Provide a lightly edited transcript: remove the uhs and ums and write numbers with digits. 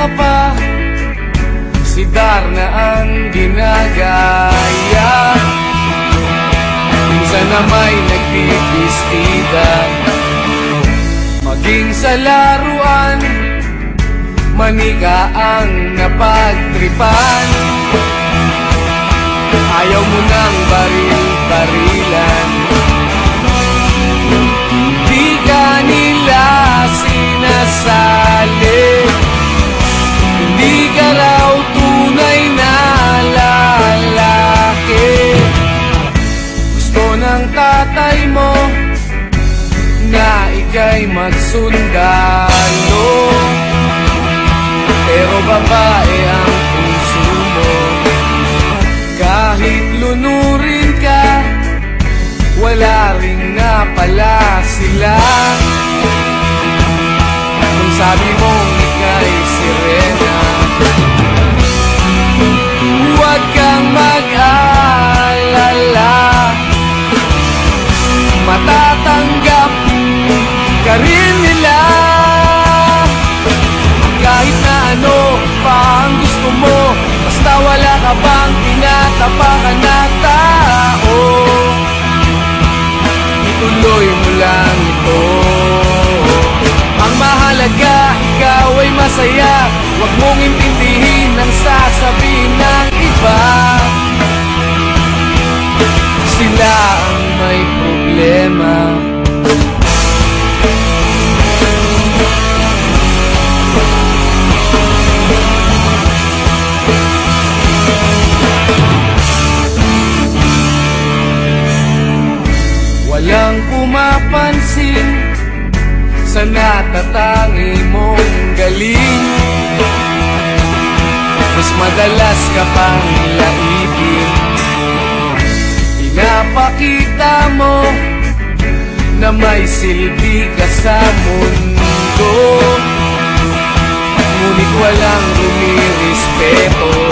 ka pa, si Darna ang ginagaya. Minsan na may nagpipistida, maging sa laruan, manika ang napagtripan. Ayaw mo nang baril-barilan, di ka nila sinasali. Hindi ka raw tunay na lalaki. Gusto ng tatay mo na ika'y magsundalo, pero babae ang puso mo. Kahit lunurin ka, wala ring nga pala sila. Kung sabi mong ika'y sirena, huwag kang mag-alala, matatanggap ka rin nila. Kahit na ano pa ang gusto mo, basta wala ka bang tinatapakan na tao, ituloy mo lang ito. Ang mahalaga, ikaw ay masaya, huwag mong intindihin ang sasabihin ng iba. Sila ang may problema. Walang pumapansin sa natatangi mong galing. Mas madalas ka pang laipin, pinapakita mo na may silbi ka sa mundo, ngunit walang rumirespeto.